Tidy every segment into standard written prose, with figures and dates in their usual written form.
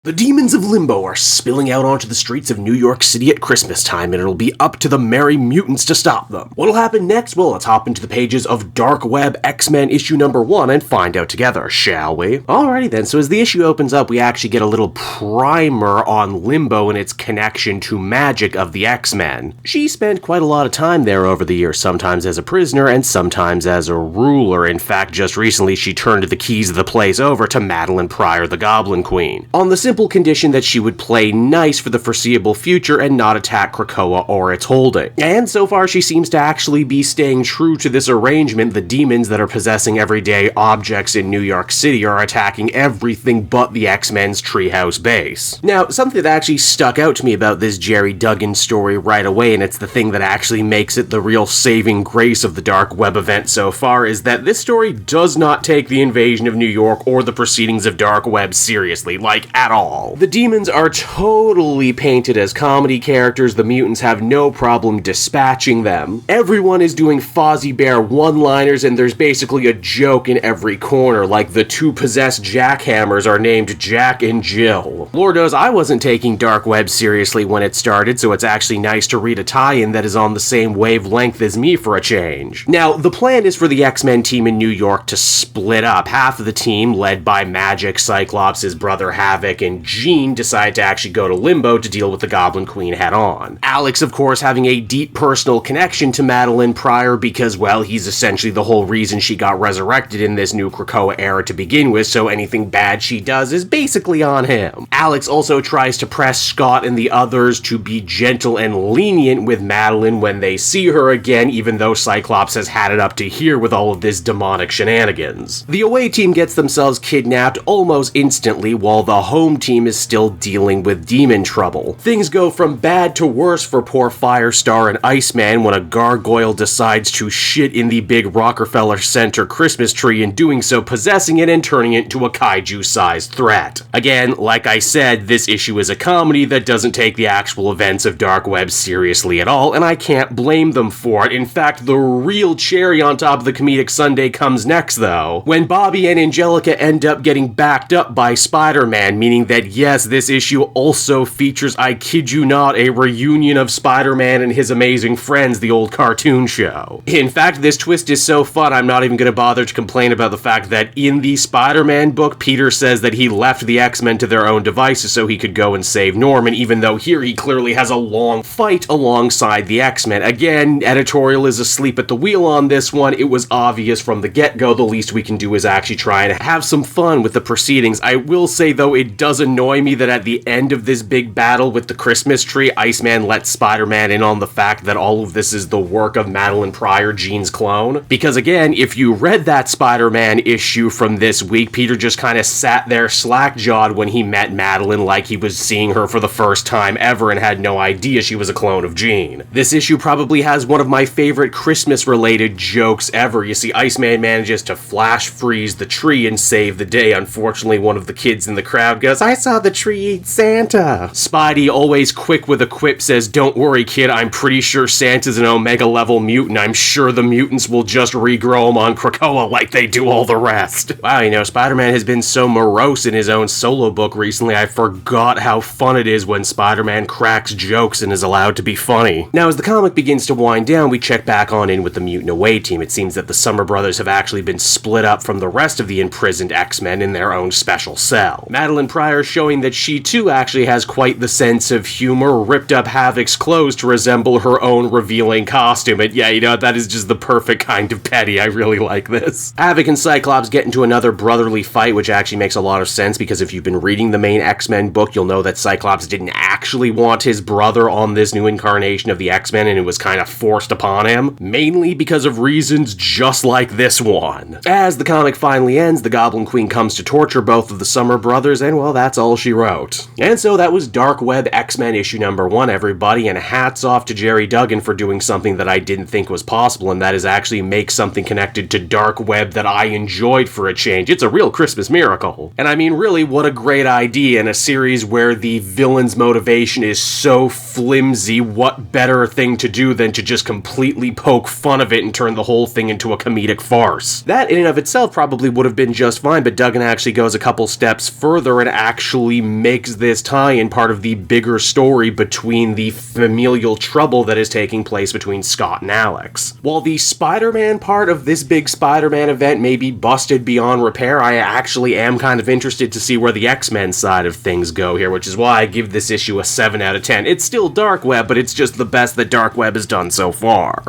The demons of Limbo are spilling out onto the streets of New York City at Christmas time, and it'll be up to the merry mutants to stop them. What'll happen next? Well, let's hop into the pages of Dark Web X-Men issue number 1 and find out together, shall we? Alrighty then, so as the issue opens up, we actually get a little primer on Limbo and its connection to Magik of the X-Men. She spent quite a lot of time there over the years, sometimes as a prisoner and sometimes as a ruler. In fact, just recently she turned the keys of the place over to Madeline Pryor, the Goblin Queen, on the simple condition that she would play nice for the foreseeable future and not attack Krakoa or its holding. And so far she seems to actually be staying true to this arrangement. The demons that are possessing everyday objects in New York City are attacking everything but the X-Men's treehouse base. Now, something that actually stuck out to me about this Jerry Duggan story right away, and it's the thing that actually makes it the real saving grace of the Dark Web event so far, is that this story does not take the invasion of New York or the proceedings of Dark Web seriously, like at all. The demons are totally painted as comedy characters. The mutants have no problem dispatching them. Everyone is doing Fozzie Bear one-liners, and there's basically a joke in every corner, like the two possessed jackhammers are named Jack and Jill. Lord knows I wasn't taking Dark Web seriously when it started, so it's actually nice to read a tie-in that is on the same wavelength as me for a change. Now, the plan is for the X-Men team in New York to split up. Half of the team, led by Magik, Cyclops, his brother Havok, and Jean, decide to actually go to Limbo to deal with the Goblin Queen head-on. Alex, of course, having a deep personal connection to Madeline Pryor because, well, he's essentially the whole reason she got resurrected in this new Krakoa era to begin with, so anything bad she does is basically on him. Alex also tries to press Scott and the others to be gentle and lenient with Madeline when they see her again, even though Cyclops has had it up to here with all of this demonic shenanigans. The away team gets themselves kidnapped almost instantly, while the home team is still dealing with demon trouble. Things go from bad to worse for poor Firestar and Iceman when a gargoyle decides to shit in the big Rockefeller Center Christmas tree, and doing so possessing it and turning it into a kaiju-sized threat. Again, like I said, this issue is a comedy that doesn't take the actual events of Dark Web seriously at all, and I can't blame them for it. In fact, the real cherry on top of the comedic sundae comes next, though, when Bobby and Angelica end up getting backed up by Spider-Man, meaning that yes, this issue also features, I kid you not, a reunion of Spider-Man and his amazing friends, the old cartoon show. In fact, this twist is so fun, I'm not even going to bother to complain about the fact that in the Spider-Man book, Peter says that he left the X-Men to their own devices so he could go and save Norman, even though here he clearly has a long fight alongside the X-Men. Again, editorial is asleep at the wheel on this one. It was obvious from the get-go. The least we can do is actually try and have some fun with the proceedings. I will say, though, it does annoy me that at the end of this big battle with the Christmas tree, Iceman lets Spider-Man in on the fact that all of this is the work of Madeline Pryor, Jean's clone. Because again, if you read that Spider-Man issue from this week, Peter just kind of sat there slack-jawed when he met Madeline like he was seeing her for the first time ever and had no idea she was a clone of Jean. This issue probably has one of my favorite Christmas-related jokes ever. You see, Iceman manages to flash freeze the tree and save the day. Unfortunately, one of the kids in the crowd goes, "I saw the tree eat Santa." Spidey, always quick with a quip, says, "Don't worry, kid, I'm pretty sure Santa's an Omega-level mutant. I'm sure the mutants will just regrow him on Krakoa like they do all the rest." Wow, you know, Spider-Man has been so morose in his own solo book recently, I forgot how fun it is when Spider-Man cracks jokes and is allowed to be funny. Now, as the comic begins to wind down, we check back on in with the mutant away team. It seems that the Summer Brothers have actually been split up from the rest of the imprisoned X-Men in their own special cell. Madeline Pryor showing that she too actually has quite the sense of humor, ripped up Havok's clothes to resemble her own revealing costume, and yeah, you know, that is just the perfect kind of petty. I really like this. Havok and Cyclops get into another brotherly fight, which actually makes a lot of sense, because if you've been reading the main X-Men book, you'll know that Cyclops didn't actually want his brother on this new incarnation of the X-Men, and it was kind of forced upon him, mainly because of reasons just like this one. As the comic finally ends, the Goblin Queen comes to torture both of the Summer Brothers, and well, that's all she wrote. And so that was Dark Web X-Men issue number 1, everybody, and hats off to Jerry Duggan for doing something that I didn't think was possible, and that is actually make something connected to Dark Web that I enjoyed for a change. It's a real Christmas miracle. And I mean, really, what a great idea in a series where the villain's motivation is so flimsy. What better thing to do than to just completely poke fun of it and turn the whole thing into a comedic farce? That in and of itself probably would have been just fine, but Duggan actually goes a couple steps further and actually makes this tie-in part of the bigger story between the familial trouble that is taking place between Scott and Alex. While the Spider-Man part of this big Spider-Man event may be busted beyond repair, I actually am kind of interested to see where the X-Men side of things go here, which is why I give this issue a 7 out of 10. It's still Dark Web, but it's just the best that Dark Web has done so far.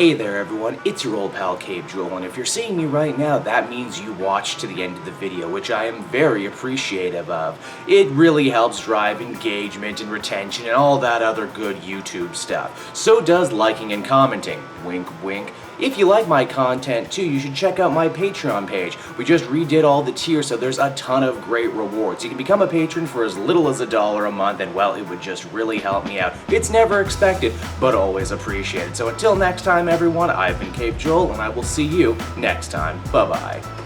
Hey there everyone, it's your old pal Cave Jewel, and if you're seeing me right now, that means you watched to the end of the video, which I am very appreciative of. It really helps drive engagement and retention and all that other good YouTube stuff. So does liking and commenting. Wink wink. If you like my content too, you should check out my Patreon page. We just redid all the tiers, so there's a ton of great rewards. You can become a patron for as little as $1 a month, and well, it would just really help me out. It's never expected, but always appreciated. So until next time everyone, I've been Cave Joel, and I will see you next time. Bye-bye.